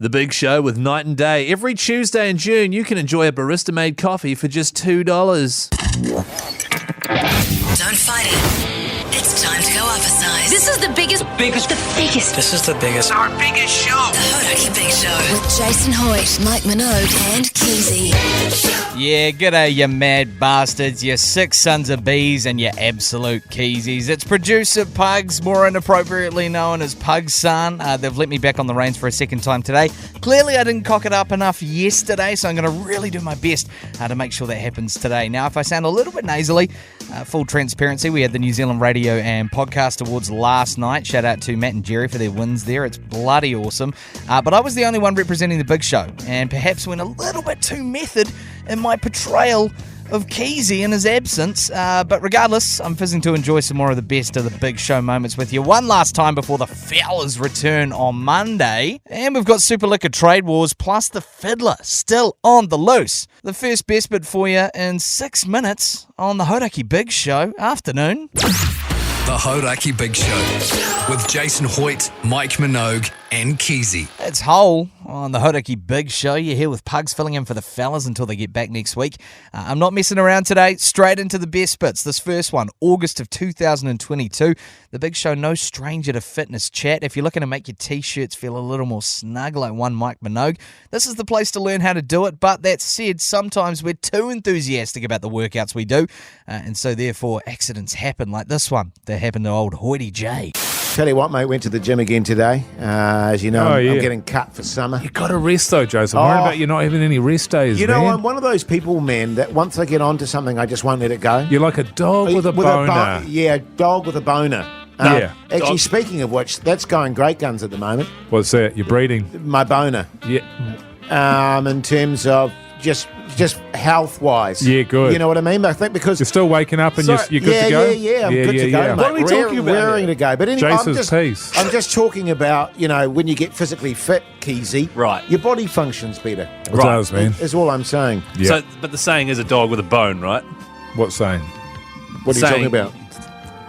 The Big Show with Night and Day. Every Tuesday in June, you can enjoy a barista-made coffee for just $2. Don't fight it. It's time to go up a size. This is the biggest. This is the biggest. Our biggest show. The Hodaki Big Show. With Jason Hoyt, Mike Minogue, and Keyzie. Yeah, g'day, you mad bastards, you sick sons of bees and you absolute Keyzies. It's producer Pugs, more inappropriately known as Pug's son. They've let me back on the reins for a second time today. Clearly, I didn't cock it up enough yesterday, so I'm going to really do my best to make sure that happens today. Now, if I sound a little bit nasally, full transparency, we had the New Zealand Radio and Podcast Awards last night. Shout out to Matt and Jerry for their wins there. It's bloody awesome. But I was the only one representing the Big Show, and perhaps went a little bit too method in my portrayal of Keyzie in his absence. But regardless, I'm fizzing to enjoy some more of the best of the Big Show moments with you one last time before the fellas return on Monday. And we've got Super Liquor Trade Wars plus the Fiddler still on the loose. The first best bit for you in 6 minutes on the Hodaki Big Show afternoon. The Hodaki Big Show with Jason Hoyt, Mike Minogue, and Keyzie. It's Hole on the Hodaki Big Show. You're here with Pugs filling in for the fellas until they get back next week. I'm not messing around today. Straight into the best bits. This first one, August of 2022. The Big Show, no stranger to fitness chat. If you're looking to make your t-shirts feel a little more snug like one Mike Minogue, this is the place to learn how to do it. But that said, sometimes we're too enthusiastic about the workouts we do. And so therefore accidents happen like this one that happened to old Hoity J. Tell you what, mate, went to the gym again today. As you know, I'm getting cut for summer. You got to rest though, Joseph. I'm worried about you not having any rest days, You man. know, I'm one of those people, man, that once I get onto something, I just won't let it go. You're like a dog with a boner. Dog with a boner. Yeah. Actually, speaking of which, that's going great guns at the moment. What's that? You're breeding. My boner. Yeah. In terms of just health-wise. Yeah, good. You know what I mean? I think because... You're still waking up and you're good to go? Yeah, I'm good to go, mate. What are we talking about? Raring to go. But anyway, Jace's piece. I'm just talking about, when you get physically fit, Keyzie, Right. your body functions better. It does, man. Is all I'm saying. Yeah. So, but the saying is a dog with a bone, right? What saying? What are you talking about?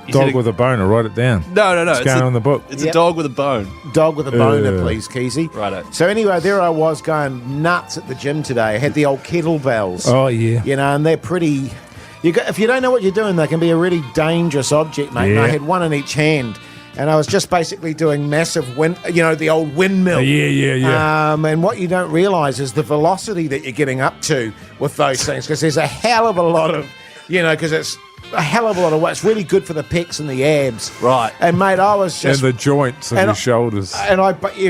Dog with a boner, write it down. No. It's going on the book. It's a dog with a bone. Dog with a boner, please, Keyzie. Righto. So anyway, there I was going nuts at the gym today. I had the old kettlebells. Oh, yeah. And they're pretty... if you don't know what you're doing, they can be a really dangerous object, mate. Yeah. And I had one in each hand. And I was just basically doing massive, the old windmill. Yeah. And what you don't realise is the velocity that you're getting up to with those things. Because there's a hell of a lot of, because it's a hell of a lot of weight. It's really good for the pecs and the abs. Right. And, mate, I was just... And the joints and the shoulders. And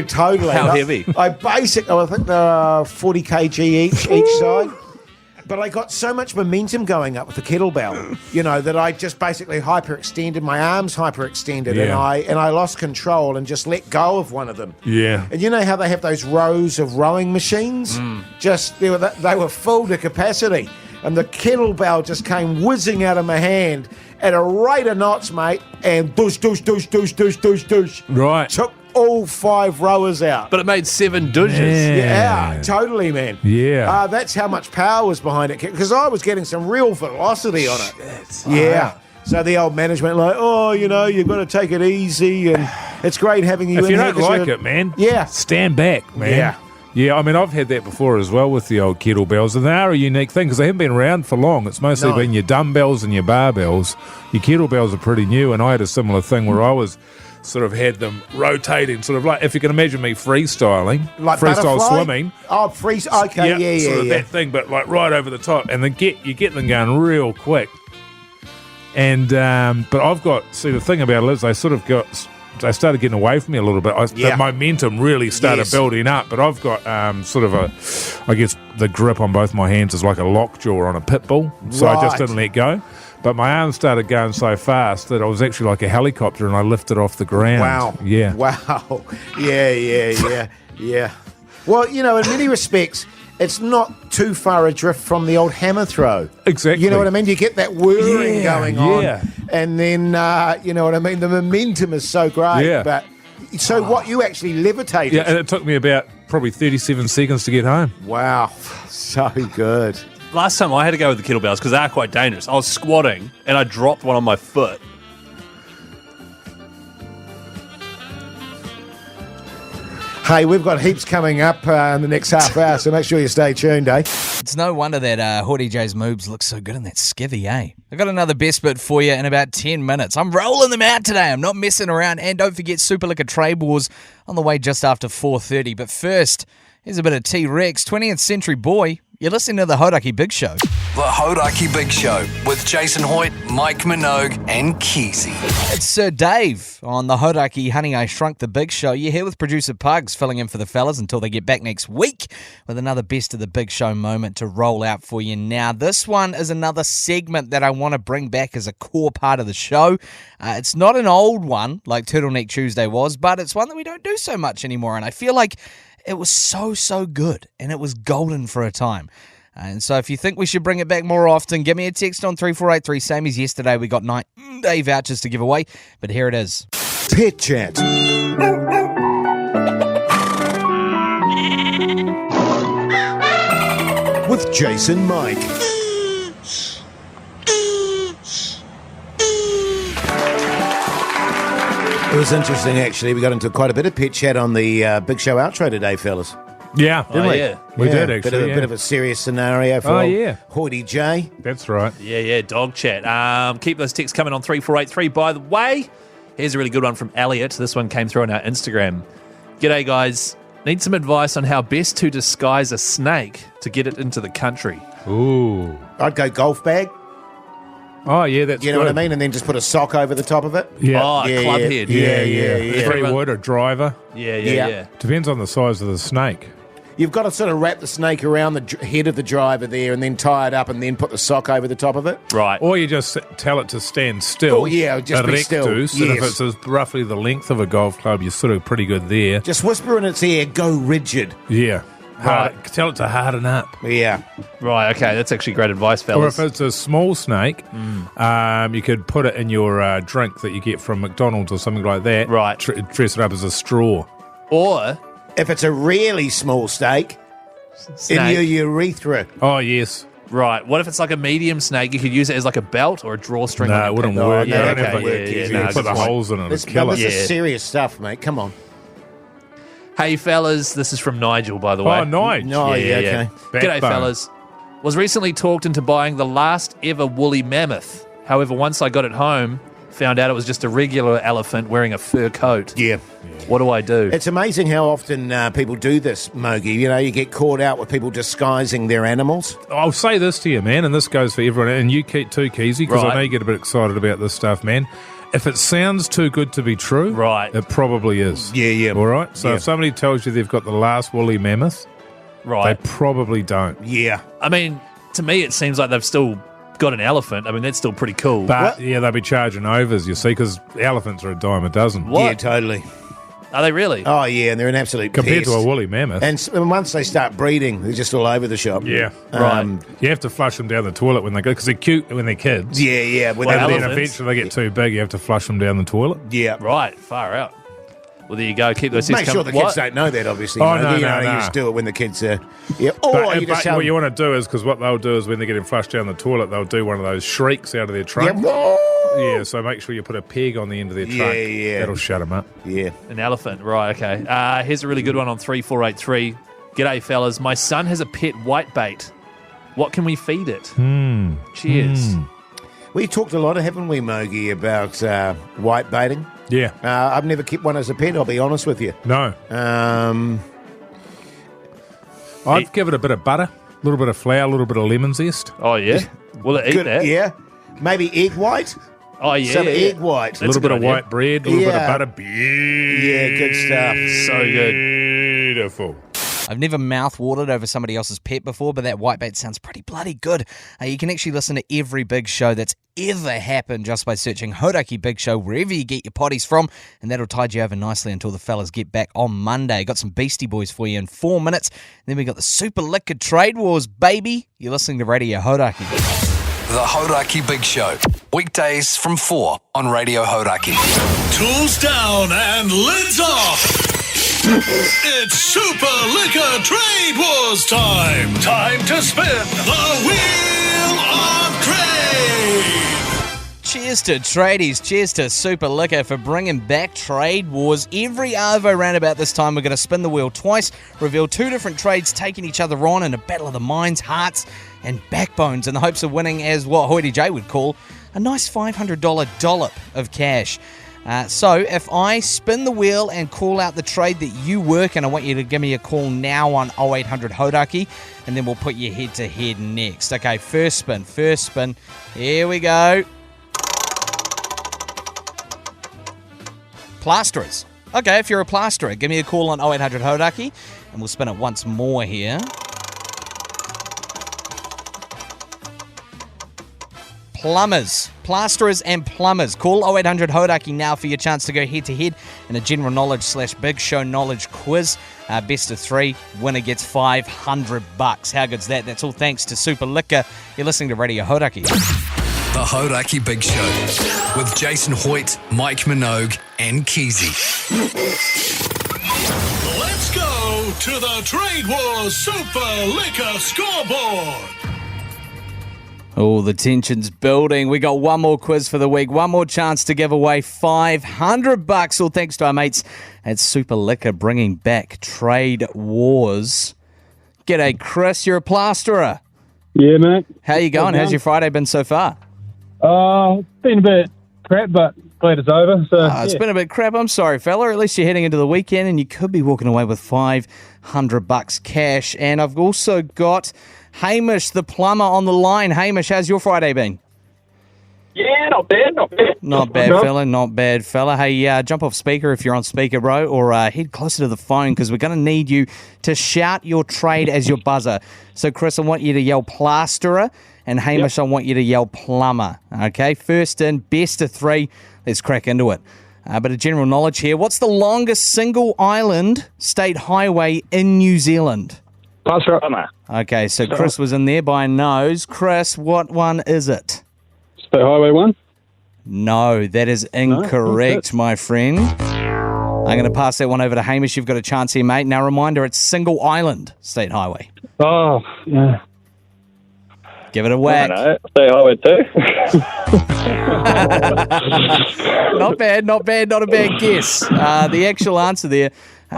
totally. How heavy? I think they're 40 kg each side. But I got so much momentum going up with the kettlebell, that I just basically hyperextended, my arms hyperextended, and I lost control and just let go of one of them. Yeah. And you know how they have those rows of rowing machines? They were full to capacity. And the kettlebell just came whizzing out of my hand at a rate of knots, mate, and douche. Right. Took all 5 rowers out. But it made 7 douches. Yeah, totally, man. Yeah. That's how much power was behind it, because I was getting some real velocity on it. Yeah. So the old management you've got to take it easy, and it's great having you If in you here. don't like it, man, stand back, man. Yeah. Yeah, I mean, I've had that before as well with the old kettlebells, and they are a unique thing because they haven't been around for long. It's mostly been your dumbbells and your barbells. Your kettlebells are pretty new, and I had a similar thing where I was sort of had them rotating, sort of like, if you can imagine me freestyling, like freestyle butterfly? swimming. Oh, okay, sort of that thing, but like right over the top, and then you get them going real quick. And but I've got, the thing about it is they started getting away from me a little bit. The momentum really started building up, but I've got I guess the grip on both my hands is like a lockjaw on a pit bull, so I just didn't let go. But my arms started going so fast that I was actually like a helicopter, and I lifted off the ground. Wow. Yeah. Wow. Yeah. Well, in many respects, it's not too far adrift from the old hammer throw. Exactly. You know what I mean? You get that whirring going on. Yeah. And then, you know what I mean? The momentum is so great. Yeah. But so what, you actually levitated? Yeah, and it took me about probably 37 seconds to get home. Wow. So good. Last time I had to go with the kettlebells because they are quite dangerous. I was squatting and I dropped one on my foot. Hey, we've got heaps coming up in the next half hour, so make sure you stay tuned, eh? It's no wonder that Hoodie J's moves look so good in that skivvy, eh? I got another best bit for you in about 10 minutes. I'm rolling them out today. I'm not messing around. And don't forget Super Liquor Trade Wars on the way just after 4:30. But first, here's a bit of T-Rex, 20th Century Boy. You're listening to the Hodaki Big Show. The Hodaki Big Show with Jason Hoyt, Mike Minogue, and Keyzie. It's Sir Dave on the Hodaki Honey I Shrunk the Big Show. You're here with producer Pugs, filling in for the fellas until they get back next week with another Best of the Big Show moment to roll out for you now. This one is another segment that I want to bring back as a core part of the show. It's not an old one like Turtleneck Tuesday was, but it's one that we don't do so much anymore, and I feel like it was so good, and it was golden for a time. And so if you think we should bring it back more often, give me a text on 3483, same as yesterday. We got 9-day vouchers to give away, but here it is. Pet Chat. With Jason Mike. It was interesting, actually. We got into quite a bit of Pet Chat on the Big Show outro today, fellas. Yeah. Didn't we? yeah. We did, actually. Bit of a serious scenario for Hoity J. That's right. Yeah, dog chat. Keep those texts coming on 3483. By the way, here's a really good one from Elliot. This one came through on our Instagram. G'day, guys. Need some advice on how best to disguise a snake to get it into the country. Ooh. I'd go golf bag. Oh, yeah, that's You know good. what I mean? And then just put a sock over the top of it. Yeah. Oh, club head. Yeah. Three wood or driver. Yeah. Depends on the size of the snake. You've got to sort of wrap the snake around the head of the driver there and then tie it up and then put the sock over the top of it. Right. Or you just tell it to stand still. Oh, yeah, just be still. Erectus, and if Yes. it's roughly the length of a golf club, you're sort of pretty good there. Just whisper in its ear, go rigid. Yeah. Tell it to harden up. Yeah. Right, okay. That's actually great advice, Or fellas. if it's a small snake, you could put it in your drink that you get from McDonald's or something like that. Right. Dress it up as a straw. Or If it's a really small snake, in your urethra. Oh, yes. right, what if it's like a medium snake? You could use it as like a belt or a drawstring. No, on it your wouldn't pet. work. no, I don't okay, have yeah, you no, put good the point. holes in it. This, It's killer. this is serious stuff, mate. Come on. Hey, fellas, this is from Nigel, by the way. Oh, nice. No, yeah, okay. G'day, Backbone. fellas. Was recently talked into buying the last ever woolly mammoth. However, once I got it home, found out it was just a regular elephant wearing a fur coat. Yeah. What do I do? It's amazing how often people do this, Mogi. You know, you get caught out with people disguising their animals. I'll say this to you, man, and this goes for everyone, and you keep too, Keyzie, because Right. I know you get a bit excited about this stuff, man. If it sounds too good to be true, Right. it probably is. Yeah. All right? So Yeah. if somebody tells you they've got the last woolly mammoth, Right. they probably don't. Yeah. I mean, to me, it seems like they've still got an elephant. I mean, that's still pretty cool. But, yeah, they'll be charging overs, you see, because elephants are a dime a dozen. What? Yeah, totally. Are they really? Oh, yeah, and they're an absolute Compared pest. to a woolly mammoth. And once they start breeding, they're just all over the shop. yeah. Right. You have to flush them down the toilet when they go, because they're cute when they're kids. Yeah. When Well, And they then elephants. eventually they get too big, you have to flush them down the toilet. yeah. Right. Far out. Well, there you go. Keep those Make texts sure the coming. kids don't know that, obviously. Oh, Mogi. no, You no, You no. just do it when the kids are... Yeah. Or you just tell what you want to do is, because what they'll do is when they're getting flushed down the toilet, they'll do one of those shrieks out of their trunk. Yeah, so make sure you put a peg on the end of their trunk. Yeah. That'll shut them up. Yeah. An elephant. Right. Okay. Here's a really good one on 3483. G'day, fellas. My son has a pet whitebait. What can we feed it? Cheers. We talked a lot, haven't we, Mogi, about white baiting. Yeah. I've never kept one as a pet, I'll be honest with you. No. I'd give it a bit of butter, a little bit of flour, a little bit of lemon zest. Oh, yeah? Will it eat Good, that? yeah. Maybe egg white? Oh, yeah. Some yeah. egg white. That's A little a good bit of idea. white bread, a little bit of Yeah. butter. Yeah, good stuff. So good. Beautiful. I've never mouth-watered over somebody else's pet before, but that whitebait sounds pretty bloody good. You can actually listen to every big show that's ever happened just by searching Hodaki Big Show wherever you get your potties from, and that'll tide you over nicely until the fellas get back on Monday. Got some Beastie Boys for you in 4 minutes. Then we got the Super Liquor Trade Wars, baby. You're listening to Radio Hodaki. The Hodaki Big Show. Weekdays from 4 on Radio Hodaki. Tools down and lids off. It's Super Liquor Trade Wars time. Time to spin the Wheel of Trade. Cheers to tradies, cheers to Super Liquor for bringing back Trade Wars. Every Arvo round about this time, we're going to spin the wheel twice, reveal two different trades taking each other on in a battle of the minds, hearts, and backbones in the hopes of winning as what Hoity J would call a nice $500 dollop of cash. So if I spin the wheel and call out the trade that you work, and I want you to give me a call now on 0800 Hodaki, and then we'll put you head to head next. Okay, first spin. Here we go. Plasterers. Okay, if you're a plasterer, give me a call on 0800 Hodaki, and we'll spin it once more here. Plumbers. Plasterers and plumbers. Call 0800 Hodaki now for your chance to go head-to-head in a general knowledge / big show knowledge quiz. Best of 3. Winner gets $500. How good's that? That's all thanks to Super Liquor. You're listening to Radio Hodaki. The Hodaki Big Show with Jason Hoyt, Mike Minogue, and Keyzie. Let's go to the Trade Wars Super Liquor Scoreboard. Oh, the tension's building. We got one more quiz for the week. One more chance to give away $500. All thanks to our mates at Super Liquor bringing back Trade Wars. G'day, Chris. You're a plasterer. Yeah, mate. How you going? How's your Friday been so far? Been a bit crap, but glad it's over. So It's been a bit crap. I'm sorry, fella. At least you're heading into the weekend and you could be walking away with $500 cash. And I've also got Hamish, the plumber, on the line. Hamish, how's your Friday been? Yeah, not bad. Not bad, fella. Hey, jump off speaker if you're on speaker, bro, or head closer to the phone because we're going to need you to shout your trade as your buzzer. So, Chris, I want you to yell plasterer, and Hamish, I want you to yell plumber. Okay, first in, best of 3. Let's crack into it. But a general knowledge here. What's the longest single island state highway in New Zealand? Plasterer. Okay, so Chris was in there by a nose. Chris, what one is it? State Highway 1? No, that is incorrect, my friend. I'm going to pass that one over to Hamish. You've got a chance here, mate. Now, reminder, it's Single Island State Highway. Oh, yeah. Give it a whack. State Highway 2. Not bad, not a bad guess. The actual answer there,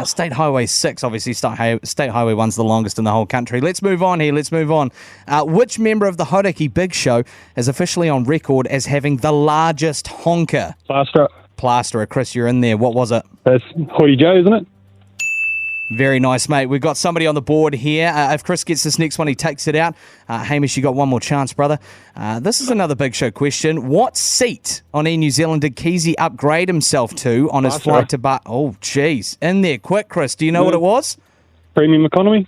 State Highway 6, obviously State Highway 1's the longest in the whole country. Let's move on here, Which member of the Hodaki Big Show is officially on record as having the largest honker? Plasterer. Chris, you're in there. What was it? That's Hoity J, isn't it? Very nice, mate. We've got somebody on the board here. If Chris gets this next one, he takes it out. Hamish, you got one more chance, brother. This is another Big Show question. What seat on Air New Zealand did Keyzie upgrade himself to on his flight to Oh, jeez. In there. Quick, Chris. Do you know what it was? Premium economy.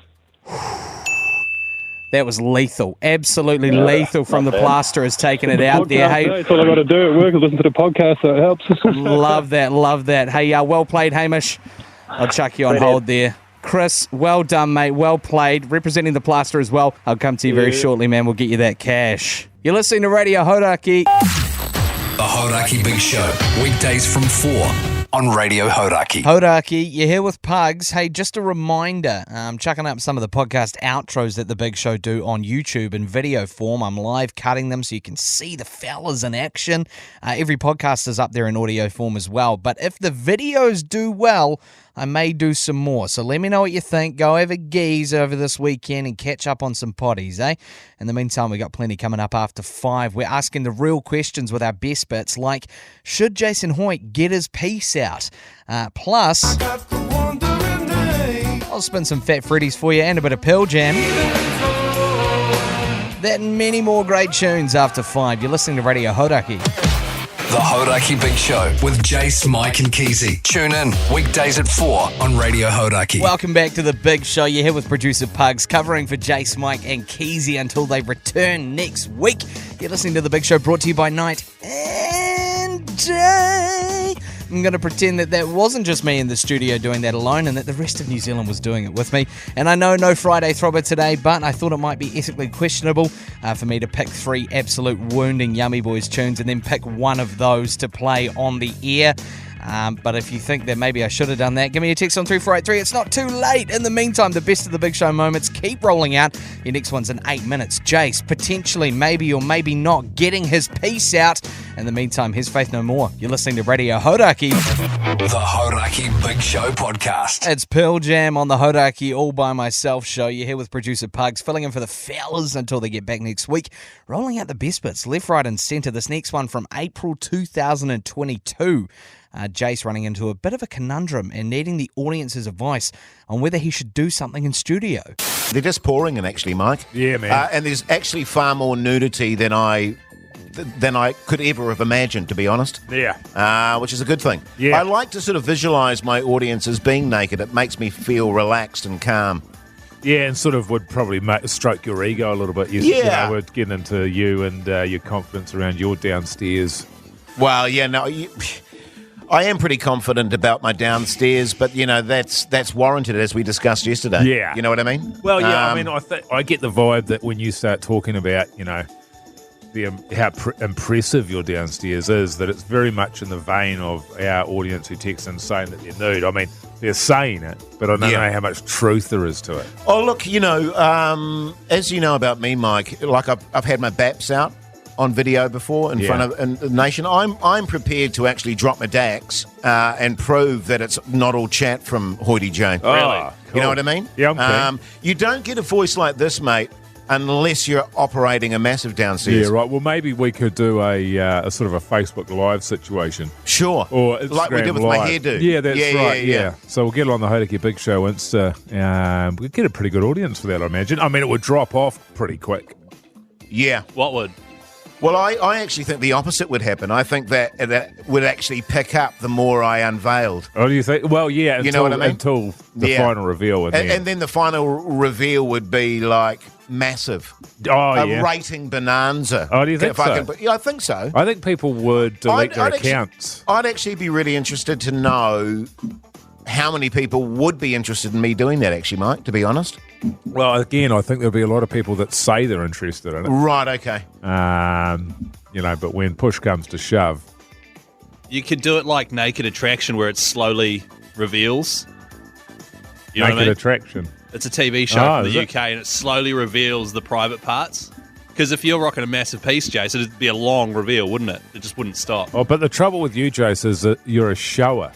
That was lethal. Absolutely lethal from the plaster has taken it out there. Hey, that's all I got to do at work is listen to the podcast, so it helps. Love that. Hey, well played, Hamish. I'll chuck you on hold there. Chris, well done, mate. Well played. Representing the plaster as well. I'll come to you very shortly, man. We'll get you that cash. You're listening to Radio Hodaki. The Hodaki Big Show. Weekdays from 4 on Radio Hodaki. Hodaki, you're here with Pugs. Hey, just a reminder, I'm chucking up some of the podcast outros that the Big Show do on YouTube in video form. I'm live cutting them so you can see the fellas in action. Every podcast is up there in audio form as well. But if the videos do well, I may do some more. So let me know what you think. Go over Geese over this weekend and catch up on some potties, eh? In the meantime, we got plenty coming up after 5. We're asking the real questions with our best bits, like, should Jason Hoyt get his piece out? Plus, I'll spin some Fat Freddy's for you and a bit of Pearl Jam. That and many more great tunes after 5. You're listening to Radio Hodaki. The Hodaki Big Show with Jase, Mike and Keyzie. Tune in weekdays at 4 on Radio Hodaki. Welcome back to the Big Show. You're here with producer Pugs, covering for Jase, Mike and Keyzie until they return next week. You're listening to the Big Show, brought to you by Night and Day. I'm going to pretend that wasn't just me in the studio doing that alone and that the rest of New Zealand was doing it with me. And I know no Friday Throbber today, but I thought it might be ethically questionable for me to pick 3 absolute wounding Yummy Boys tunes and then pick one of those to play on the air. But if you think that maybe I should have done that, give me a text on 3483. It's not too late. In the meantime, the best of the Big Show moments keep rolling out. Your next one's in 8 minutes. Jase, potentially, maybe or maybe not, getting his piece out. In the meantime, here's Faith No More. You're listening to Radio Hodaki. The Hodaki Big Show podcast. It's Pearl Jam on the Hodaki All By Myself show. You're here with producer Pugs, filling in for the fellas until they get back next week. Rolling out the best bits, left, right and centre. This next one from April 2022. Jase running into a bit of a conundrum and needing the audience's advice on whether he should do something in studio. They're just pouring in, actually, Mike. Yeah, man. And there's actually far more nudity than I could ever have imagined, to be honest. Yeah. Which is a good thing. Yeah. I like to sort of visualise my audience as being naked. It makes me feel relaxed and calm. Yeah, and sort of would probably stroke your ego a little bit. You know, we're getting into you and your confidence around your downstairs. Well, yeah, no, I am pretty confident about my downstairs, but, you know, that's warranted, as we discussed yesterday. Yeah. You know what I mean? Well, yeah, I mean, I get the vibe that when you start talking about, you know, how impressive your downstairs is, that it's very much in the vein of our audience who text in saying that they're nude. I mean, they're saying it, but I don't know how much truth there is to it. Oh, look, you know, as you know about me, Mike, like I've had my baps out on video before in front of the nation. I'm prepared to actually drop my dacks and prove that it's not all chat from Hoity Jane. Oh, really? Cool. You know what I mean? Yeah, I'm keen. You don't get a voice like this, mate, unless you're operating a massive downstairs. Yeah, right. Well, maybe we could do a sort of a Facebook Live situation. Sure. Or Instagram like we did with Live. my hairdo. Yeah, that's right. Yeah. So we'll get it on the Hodaki Big Show Insta. We'll get a pretty good audience for that, I imagine. I mean, it would drop off pretty quick. Yeah. What would? Well, I actually think the opposite would happen. I think that would actually pick up the more I unveiled. Oh, do you think? Well, yeah. You know what I mean? Until the final reveal. And then the final reveal would be like massive. Oh, yeah. A rating bonanza. Oh, do you think so? Yeah, I think so. I think people would delete their accounts. I'd actually be really interested to know how many people would be interested in me doing that, actually, Mike, to be honest. Well, again, I think there'll be a lot of people that say they're interested in it. Right, okay. You know, but when push comes to shove. You could do it like Naked Attraction, where it slowly reveals. You know Naked what I mean? Attraction. It's a TV show from the UK, and it slowly reveals the private parts. Because if you're rocking a massive piece, Jase, it'd be a long reveal, wouldn't it? It just wouldn't stop. Oh, but the trouble with you, Jase, is that you're a shower.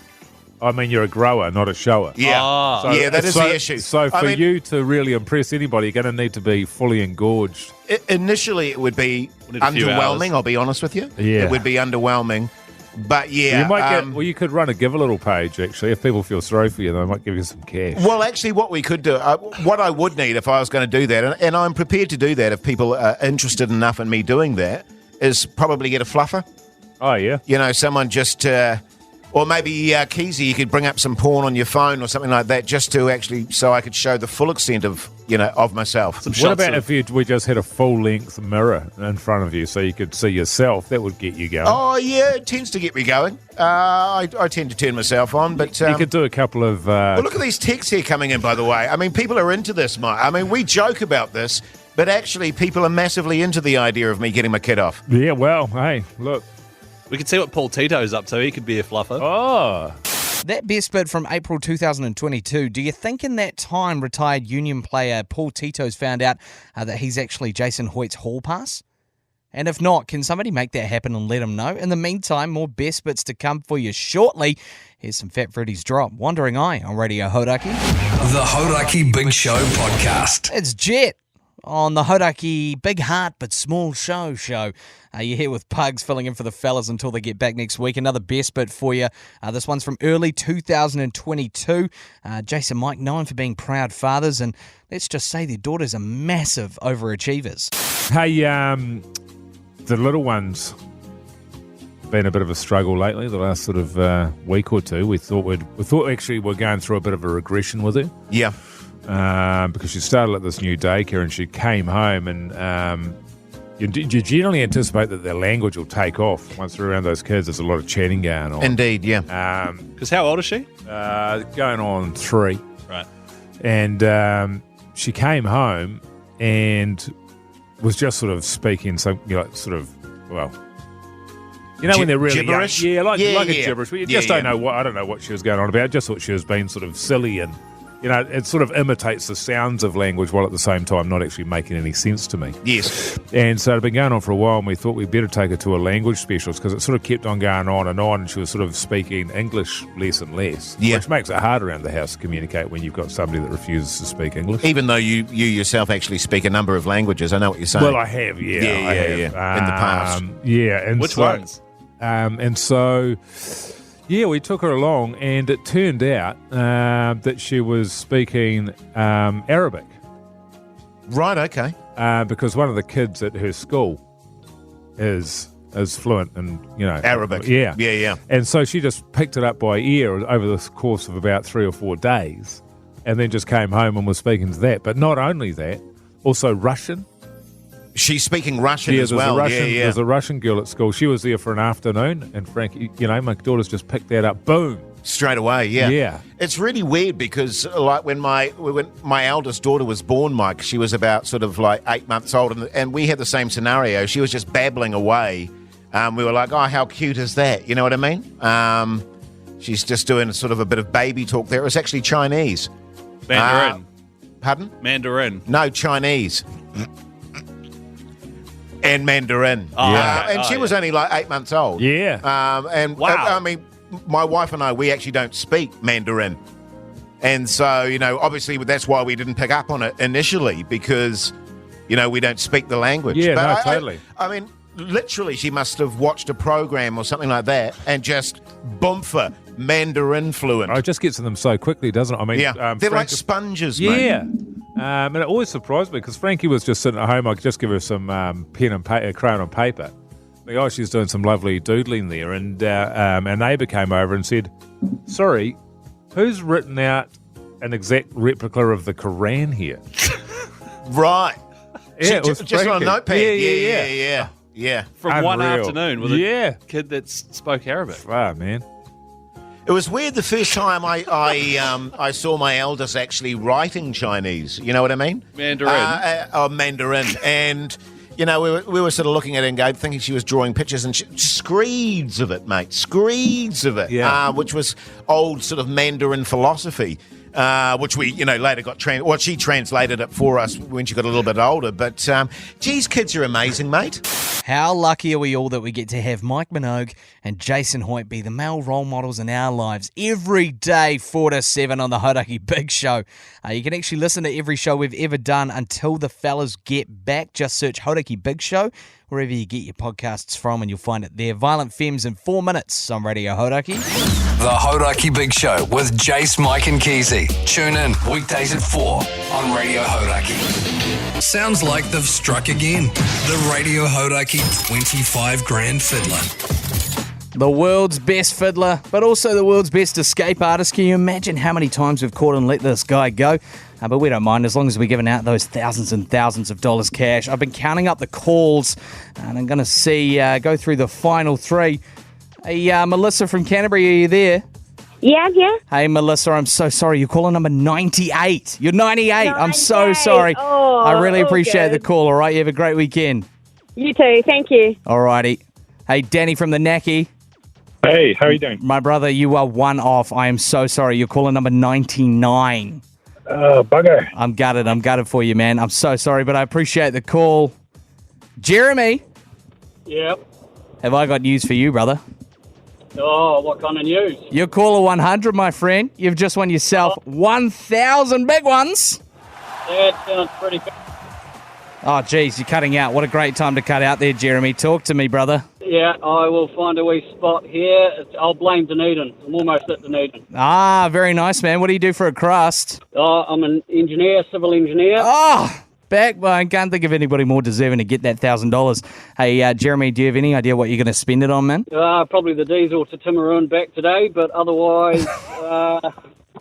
I mean, you're a grower, not a shower. Yeah, that is the issue. So for you to really impress anybody, you're going to need to be fully engorged. Initially, it would be underwhelming, I'll be honest with you. Yeah. It would be underwhelming. But yeah. You might get, you could run a Give a Little page, actually. If people feel sorry for you, they might give you some cash. Well, actually, what we could do, what I would need if I was going to do that, and I'm prepared to do that if people are interested enough in me doing that, is probably get a fluffer. Oh, yeah. You know, someone just... or maybe Keyzie, you could bring up some porn on your phone or something like that, just to actually, so I could show the full extent of, you know, of myself. What about if we just had a full-length mirror in front of you so you could see yourself? That would get you going. Oh, yeah, it tends to get me going. I tend to turn myself on, but... you could do a couple of... Well, look at these texts here coming in, by the way. I mean, people are into this, Mike. I mean, we joke about this, but actually people are massively into the idea of me getting my kid off. Yeah, well, hey, look. We could see what Paul Tito's up to. He could be a fluffer. Oh. That best bid from April 2022, do you think in that time retired Union player Paul Tito's found out that he's actually Jason Hoyt's hall pass? And if not, can somebody make that happen and let him know? In the meantime, more best bits to come for you shortly. Here's some Fat Freddy's Drop. Wandering Eye on Radio Hodaki. The Hodaki Big Show podcast. It's Jet on the Hodaki Big Heart But Small Show. You're here with Pugs filling in for the fellas until they get back next week. Another best bit for you. This one's from early 2022. Jase and Mike, known for being proud fathers, and let's just say their daughters are massive overachievers. Hey, the little ones been a bit of a struggle lately. The last sort of week or two, we thought actually we're going through a bit of a regression with her. Yeah. Because she started at this new daycare and she came home and you generally anticipate that their language will take off once they're around those kids. There's a lot of chatting going on. Indeed, yeah. Because how old is she? Going on 3. Right. And she came home and was just sort of speaking some, you know, sort of, well, You know when they're really gibberish? young? Yeah, like Yeah, a yeah. gibberish. But you Yeah, just don't know what. I don't know what she was going on about. I just thought she was being sort of silly and, it sort of imitates the sounds of language while at the same time not actually making any sense to me. Yes. And so it had been going on for a while, and we thought we'd better take her to a language specialist because it sort of kept on going on, and she was sort of speaking English less and less, which makes it hard around the house to communicate when you've got somebody that refuses to speak English. Even though you yourself actually speak a number of languages, I know what you're saying. Well, I have, yeah. I have. In the past. Yeah. And Which ones? And so... Yeah, we took her along, and it turned out that she was speaking Arabic. Right, okay. Because one of the kids at her school is fluent in, Arabic. Yeah. And so she just picked it up by ear over the course of about 3 or 4 days, and then just came home and was speaking to that. But not only that, also Russian. She's speaking Russian as well. There's a Russian girl at school. She was there for an afternoon, and Frankie, my daughter's just picked that up. Boom. Straight away, yeah. Yeah. It's really weird because, like, when my eldest daughter was born, Mike, she was about sort of like 8 months old, and we had the same scenario. She was just babbling away. We were like, oh, how cute is that? You know what I mean? She's just doing sort of a bit of baby talk there. It was actually Chinese. Mandarin. Pardon? Mandarin. No, Chinese. And Mandarin. And she was only like 8 months old. Yeah. I mean, my wife and I, we actually don't speak Mandarin. And so, obviously that's why we didn't pick up on it initially because, we don't speak the language. Yeah, but totally. I mean, literally she must have watched a program or something like that and just boomfer Mandarin fluent. Oh, it just gets to them so quickly, doesn't it? I mean, yeah, they're like sponges, mate. Yeah. And it always surprised me because Frankie was just sitting at home. I could just give her some pen and crayon and paper. She's doing some lovely doodling there. And our neighbour came over and said, sorry, who's written out an exact replica of the Quran here? Right. Yeah, it was just on a notepad. Yeah. From one Unreal. afternoon with a kid that spoke Arabic. Wow, man. It was weird the first time I saw my eldest actually writing Chinese. You know what I mean? Mandarin. Mandarin. And, we were sort of looking at it and thinking she was drawing pictures and screeds of it, mate. Screeds of it. Yeah. Which was old sort of Mandarin philosophy. Which we, later got she translated it for us when she got a little bit older. But, geez, kids are amazing, mate. How lucky are we all that we get to have Mike Minogue and Jason Hoyt be the male role models in our lives every day, 4 to 7 on the Hodaki Big Show. You can actually listen to every show we've ever done until the fellas get back. Just search Hodaki Big Show wherever you get your podcasts from and you'll find it there. Violent Femmes in 4 minutes on Radio Hodaki. The Hodaki Big Show with Jase, Mike and Keyzie. Tune in weekdays at 4 on Radio Hodaki. Sounds like they've struck again. The Radio Hodaki 25 grand fiddler. The world's best fiddler, but also the world's best escape artist. Can you imagine how many times we've caught and let this guy go? But we don't mind as long as we're giving out those thousands and thousands of dollars cash. I've been counting up the calls, and I'm going to go through the final 3. Hey, Melissa from Canterbury, are you there? Yeah. Hey, Melissa, I'm so sorry. You're calling number 98. You're 98. I'm so sorry. Oh, I really all appreciate good. the call, all right? You have a great weekend. You too. Thank you. All righty. Hey, Danny from the Nacky. Hey, how are you doing? My brother, you are one off. I am so sorry. You're calling number 99. Bugger. I'm gutted for you, man. I'm so sorry, but I appreciate the call. Jeremy. Yep. Have I got news for you, brother? Oh, what kind of news? You're caller 100, my friend. You've just won yourself 1,000 big ones. That sounds pretty good. Oh, geez, you're cutting out. What a great time to cut out there, Jeremy. Talk to me, brother. Yeah, I will find a wee spot here. I'll blame Dunedin. I'm almost at Dunedin. Ah, very nice, man. What do you do for a crust? Oh, I'm an engineer, civil engineer. Oh, backbone. Can't think of anybody more deserving to get that $1,000. Hey, Jeremy, do you have any idea what you're going to spend it on, man? Probably the diesel to Timaroon back today, but otherwise,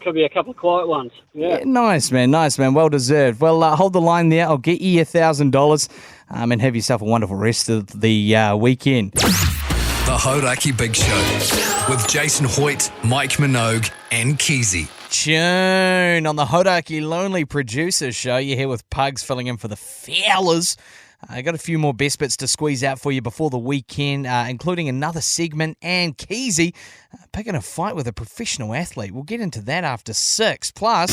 could be a couple of quiet ones. Yeah. Nice, man. Well deserved. Well, hold the line there. I'll get you your $1,000 and have yourself a wonderful rest of the weekend. The Hodaki Big Show with Jason Hoyt, Mike Minogue and Keyzie. Tune on the Hodaki Lonely Producer Show. You're here with Pugs filling in for the fellas. I got a few more best bits to squeeze out for you before the weekend, including another segment and Keyzie picking a fight with a professional athlete. We'll get into that after 6. Plus,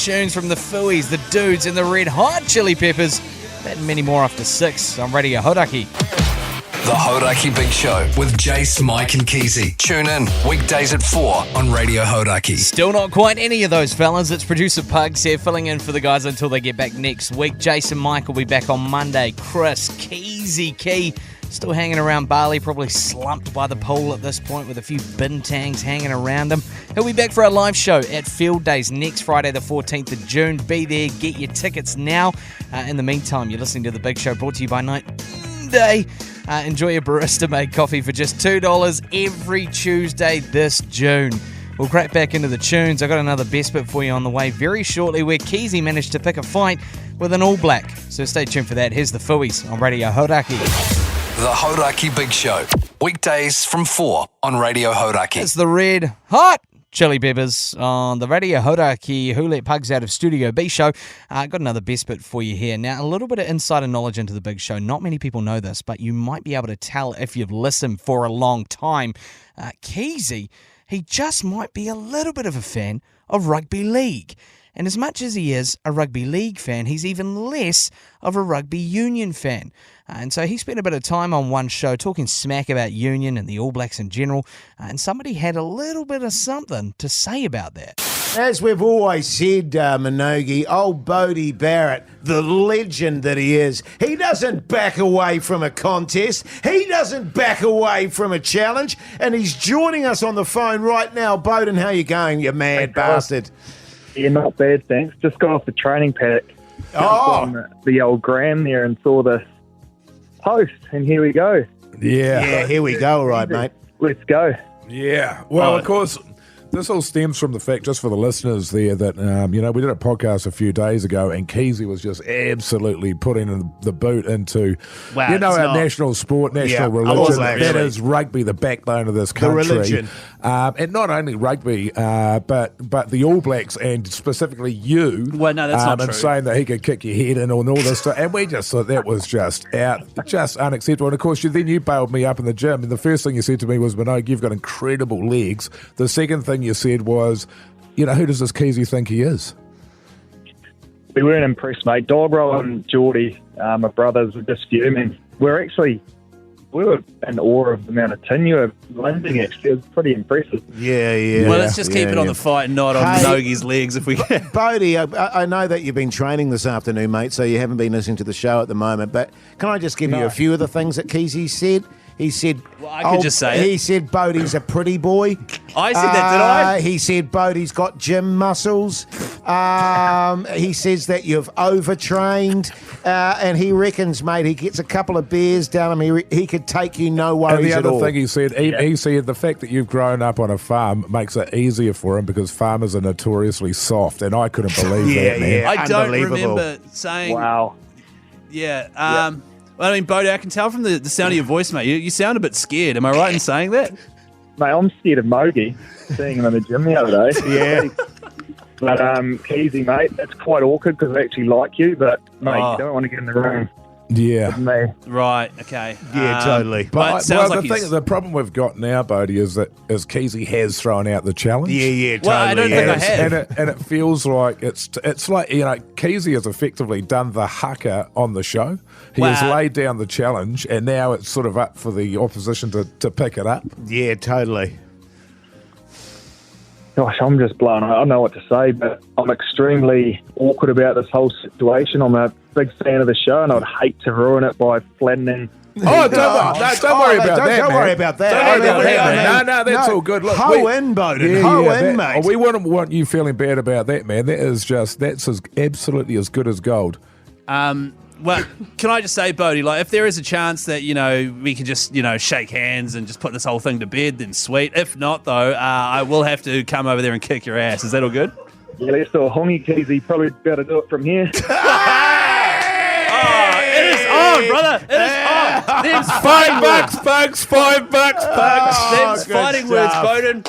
tunes from the Fooies, the Dudes, and the Red Hot Chili Peppers. That and many more after 6 on Radio Hodaki. The Hodaki Big Show with Jase, Mike and Keyzie. Tune in weekdays at 4 on Radio Hodaki. Still not quite any of those fellas. It's producer Pugs here filling in for the guys until they get back next week. Jase and Mike will be back on Monday. Chris, Keyzie, Key, still hanging around Bali, probably slumped by the pool at this point with a few bin tangs hanging around him. He'll be back for a live show at Field Days next Friday, the 14th of June. Be there, get your tickets now. In the meantime, you're listening to The Big Show, brought to you by Night Day. Enjoy your barista-made coffee for just $2 every Tuesday this June. We'll crack back into the tunes. I got another best bit for you on the way very shortly, where Keyzie managed to pick a fight with an All Black. So stay tuned for that. Here's the Fooies on Radio Hodaki. The Hodaki Big Show. Weekdays from 4 on Radio Hodaki. It's the Red Hot Chili Peppers on the Radio Hodaki Who Let Pugs Out of Studio B show. Got another best bit for you here. Now, a little bit of insider knowledge into the Big Show. Not many people know this, but you might be able to tell if you've listened for a long time. Keyzie, he just might be a little bit of a fan of rugby league. And as much as he is a rugby league fan, he's even less of a rugby union fan. And so he spent a bit of time on one show talking smack about union and the All Blacks in general. And somebody had a little bit of something to say about that. As we've always said, Minogue, old Beaudie Barrett, the legend that he is, he doesn't back away from a contest. He doesn't back away from a challenge. And he's joining us on the phone right now. Beaudin, how you going, you mad bastard? Yeah, not bad, thanks. Just got off the training paddock. On the old gram there and saw the post, and here we go. Yeah, here we go, right, mate. Let's go. Yeah. Well, of course, this all stems from the fact, just for the listeners there, that, we did a podcast a few days ago and Keyzie was just absolutely putting the boot into, our national sport, national religion. That is rugby, the backbone of this country. The religion. And not only rugby, but the All Blacks and specifically you. Well, no, that's not and true. saying that he could kick your head in and all this stuff. And we just thought that was just unacceptable. And of course, you bailed me up in the gym. And the first thing you said to me was, Minogue, you've got incredible legs. The second thing you said was, who does this Keyzie think he is? We weren't impressed, mate. Dogro and Geordie, my brothers, were just fuming. We were in awe of the amount of tin you were lending, actually. It was pretty impressive. Yeah. Well, let's just keep it on the fight and not on Minogue's legs if we can. Bodie, I know that you've been training this afternoon, mate, so you haven't been listening to the show at the moment, but can I just give you a few of the things that Keyzie said? He said, I could just say He said Bodie's a pretty boy. I said that, did I? He said Bodie's got gym muscles. He says that you've overtrained. And he reckons, mate, he gets a couple of beers down him. He could take you, no worries at all. And the other thing he said, he said the fact that you've grown up on a farm makes it easier for him because farmers are notoriously soft. And I couldn't believe that, man. Yeah, I don't remember saying... Wow. Yeah. Well, I mean, Beaudie, I can tell from the sound of your voice, mate. You sound a bit scared. Am I right in saying that? Mate, I'm scared of Mogi, seeing him in the gym the other day. Yeah. But Keyzie, mate, it's quite awkward because I actually like you, but, mate, you don't want to get in the room. Yeah. With me. Right, okay. Yeah, totally. But the problem we've got now, Beaudie, is Keyzie has thrown out the challenge. Yeah, totally. Well, I don't think I have. And it feels like it's like, Keyzie has effectively done the haka on the show. He has laid down the challenge, and now it's sort of up for the opposition to pick it up. Yeah, totally. Gosh, I'm just blown. I don't know what to say, but I'm extremely awkward about this whole situation. I'm a big fan of the show, and I'd hate to ruin it by flattening. Oh, don't worry about that. Don't worry about that. No, that's all good. Look, Ho in, Beaudin. Ho in, mate. We wouldn't want you feeling bad about that, man. That's absolutely as good as gold. Well, can I just say, Beaudie, like, if there is a chance that, we can just, shake hands and just put this whole thing to bed, then sweet. If not, though, I will have to come over there and kick your ass. Is that all good? Yeah, let's do a hongy, Keyzie. Probably better do it from here. It is on, brother. It is on. Them's fighting $5, Pugs. $5, Pugs. Them's fighting words, Beaudin.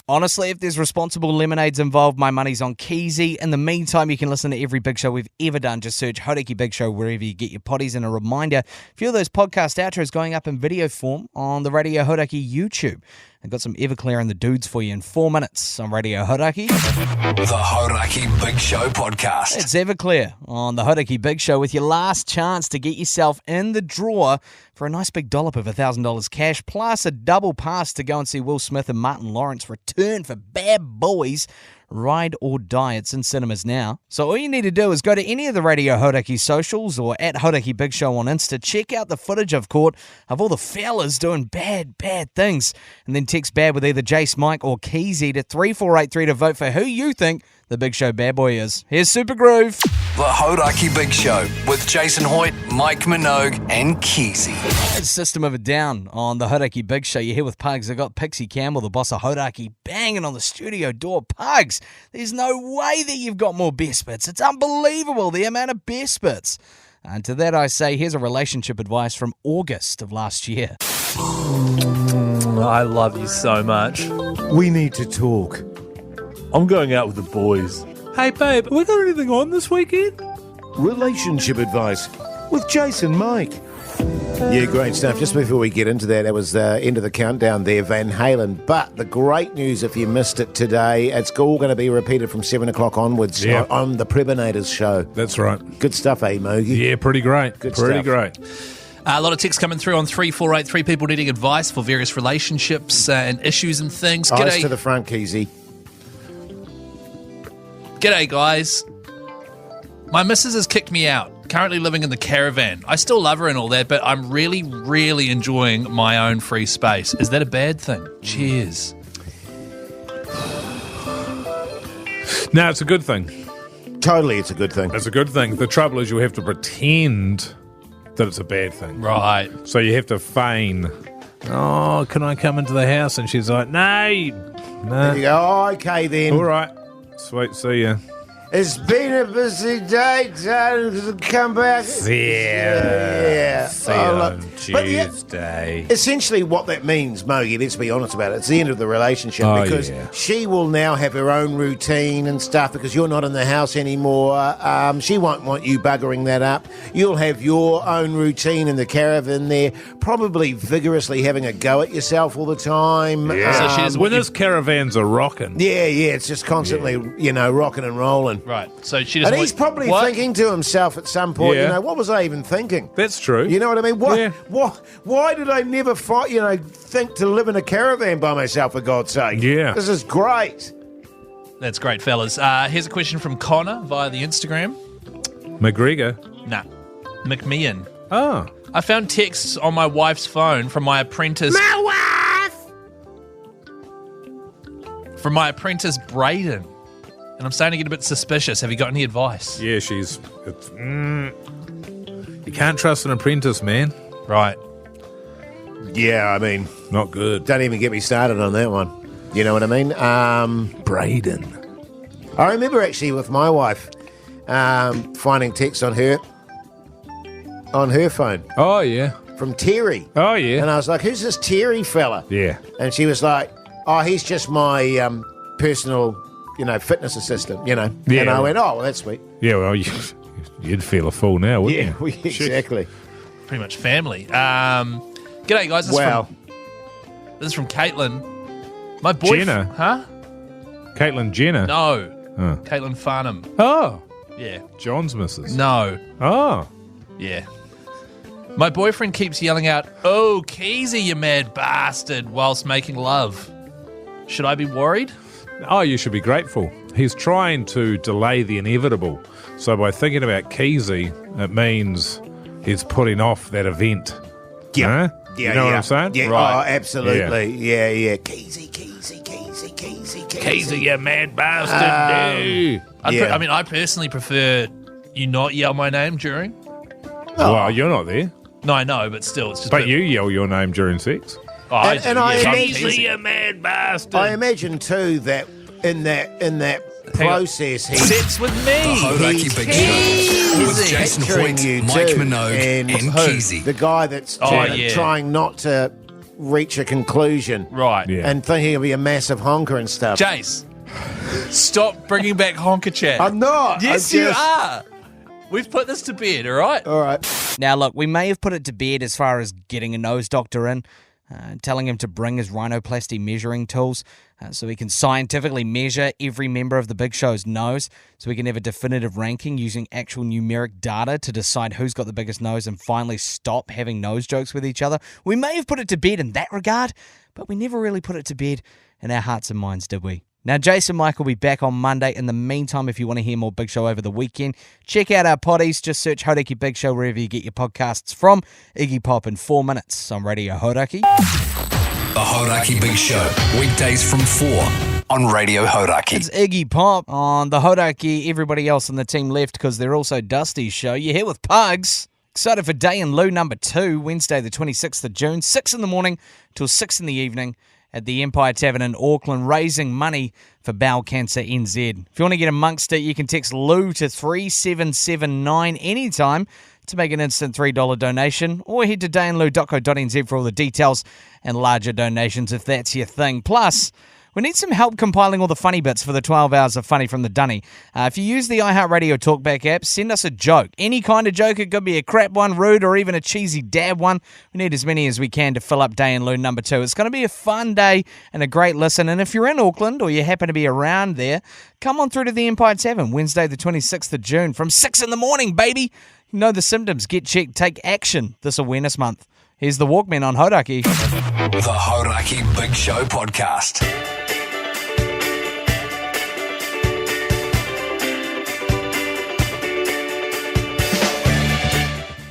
Honestly, if there's responsible lemonades involved, my money's on Keyzie. In the meantime, you can listen to every Big Show we've ever done. Just search Hodaki Big Show wherever you get your potties. And a reminder, a few of those podcast outros going up in video form on the Radio Hodaki YouTube. I've got some Everclear and the dudes for you in 4 minutes on Radio Hodaki. The Hodaki Big Show podcast. It's Everclear on the Hodaki Big Show with your last chance to get yourself in the draw for a nice big dollop of $1,000 cash, plus a double pass to go and see Will Smith and Martin Lawrence return for Bad Boys Ride or Die. It's in cinemas now. So all you need to do is go to any of the Radio Hodaki socials or at Hodaki Big Show on Insta. Check out the footage I've caught of all the fellas doing bad things. And then text bad with either Jase, Mike or Keyzie to 3483 to vote for who you think the Big Show bad boy is. Here's Super Groove. The Hodaki Big Show with Jason Hoyt, Mike Minogue, and Keyzie. It's System of a Down on the Hodaki Big Show. You're here with Pugs. I got Pixie Campbell, the boss of Hodaki, banging on the studio door. Pugs, there's no way that you've got more best bits. It's unbelievable, the amount of best bits. And to that I say, here's a relationship advice from August of last year. I love you so much. We need to talk. I'm going out with the boys. Hey, babe, we got anything on this weekend? Relationship advice with Jason Mike. Yeah, great stuff. Just before we get into that, it was the end of the countdown there, Van Halen. But the great news, if you missed it today, it's all going to be repeated from 7 o'clock onwards on the Prebinators show. That's right. Good stuff, eh, Mogi? Yeah, pretty great. Pretty great. A lot of texts coming through on 3483, people needing advice for various relationships and issues and things. Eyes to the front, Keyzie. G'day, guys. My missus has kicked me out. Currently living in the caravan. I still love her and all that, but I'm really, really enjoying my own free space. Is that a bad thing? Cheers. No, it's a good thing. Totally, it's a good thing. It's a good thing. The trouble is you have to pretend that it's a bad thing. Right. So you have to feign, oh, can I come into the house? And she's like, no. There you go. Oh, okay, then. All right. Sweet, see ya. It's been a busy day. Time to come back. Yeah. See you on Tuesday. Essentially what that means, Mogi, let's be honest about it, it's the end of the relationship because she will now have her own routine and stuff because you're not in the house anymore. She won't want you buggering that up. You'll have your own routine in the caravan there, probably vigorously having a go at yourself all the time. Yeah. When those caravans are rocking. Yeah, it's just constantly, rocking and rolling. Right. So she doesn't. And he's probably thinking to himself at some point, what was I even thinking? That's true. You know what I mean? Why did I never think to live in a caravan by myself, for God's sake? Yeah. This is great. That's great, fellas. Here's a question from Connor via the Instagram. McGregor? Nah. McMeehan. Oh. I found texts on my wife's phone from my apprentice. My wife! From my apprentice, Braden. And I'm starting to get a bit suspicious. Have you got any advice? Yeah, you can't trust an apprentice, man. Right. Yeah, I mean, not good. Don't even get me started on that one. You know what I mean? Braden. I remember actually with my wife finding texts on her phone. Oh, yeah. From Terry. Oh, yeah. And I was like, who's this Terry fella? Yeah. And she was like, oh, he's just my personal, fitness assistant, Yeah. And I went, oh, well, that's sweet. Yeah, well, you'd feel a fool now, wouldn't you? Yeah, exactly. Pretty much family. G'day, guys. This is from Caitlin. My boyfriend. Jenner? Huh? Caitlin Jenner? No. Caitlin Farnham. Oh. Yeah. John's missus? No. Oh. Yeah. My boyfriend keeps yelling out, "Oh, Keyzie, you mad bastard," whilst making love. Should I be worried? Oh, you should be grateful. He's trying to delay the inevitable. So by thinking about Keyzie, it means he's putting off that event. Yeah. Huh? You know what I'm saying? Yeah. Right. Oh, absolutely. Yeah. Keyzie, Keyzie, you mad bastard. I personally prefer you not yell my name during. Well, you're not there. No, I know, but still, it's just. But you yell your name during sex. Oh, I imagine, Keyzie, you mad bastard. I imagine too that in that process he sits with me. The Hodaki Big Show with Jason Hoyt, Mike Minogue, and Keyzie. The guy that's trying not to reach a conclusion. Right. Yeah. And thinking he'll be a massive honker and stuff. Jase, stop bringing back honker chat. I'm not. Yes, you are. We've put this to bed, all right? All right. Now, look, we may have put it to bed as far as getting a nose doctor in, telling him to bring his rhinoplasty measuring tools so we can scientifically measure every member of the Big Show's nose, so we can have a definitive ranking using actual numeric data to decide who's got the biggest nose and finally stop having nose jokes with each other. We may have put it to bed in that regard, but we never really put it to bed in our hearts and minds, did we? Now, Jase and Mike will be back on Monday. In the meantime, if you want to hear more Big Show over the weekend, check out our potties. Just search Hodaki Big Show wherever you get your podcasts from. Iggy Pop in 4 minutes on Radio Hodaki. The Hodaki Big Show, weekdays from 4 on Radio Hodaki. It's Iggy Pop on the Hodaki. Everybody else on the team left because they're also Dusty's show. You're here with Pugs. Excited for Day in Lieu number 2, Wednesday the 26th of June, 6 in the morning till 6 in the evening at the Empire Tavern in Auckland, raising money for Bowel Cancer NZ. If you want to get amongst it, you can text Lou to 3779 anytime to make an instant $3 donation, or head to dayinlieu.co.nz for all the details and larger donations if that's your thing. Plus, we need some help compiling all the funny bits for the 12 hours of funny from the Dunny. If you use the iHeartRadio Talkback app, send us a joke. Any kind of joke. It could be a crap one, rude, or even a cheesy dab one. We need as many as we can to fill up Day in Lieu number 2. It's going to be a fun day and a great listen. And if you're in Auckland or you happen to be around there, come on through to the Empire Tavern, Wednesday the 26th of June from 6 in the morning, baby. You know the symptoms. Get checked. Take action this awareness month. Here's the Walkman on Hodaki. The Hodaki Big Show podcast.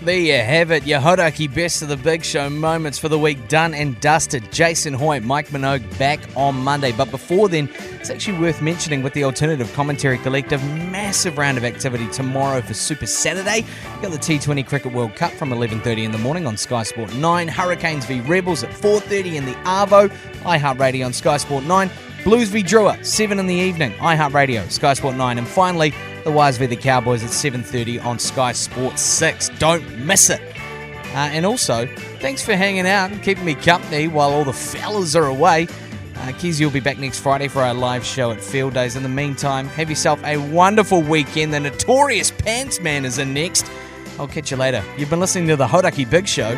There you have it, your Hodaki Best of the Big Show moments for the week done and dusted. Jason Hoyt, Mike Minogue back on Monday. But before then, it's actually worth mentioning with the Alternative Commentary Collective, massive round of activity tomorrow for Super Saturday. You've got the T20 Cricket World Cup from 11:30 in the morning on Sky Sport 9. Hurricanes v Rebels at 4:30 in the Arvo. iHeartRadio on Sky Sport 9. Blues v Drua, 7 in the evening. iHeartRadio, Sky Sport 9. And finally, the Wires v the Cowboys at 7:30 on Sky Sport 6. Don't miss it. And also, thanks for hanging out and keeping me company while all the fellas are away. Keyzie will be back next Friday for our live show at Field Days. In the meantime, have yourself a wonderful weekend. The Notorious Pants Man is in next. I'll catch you later. You've been listening to the Hodaki Big Show.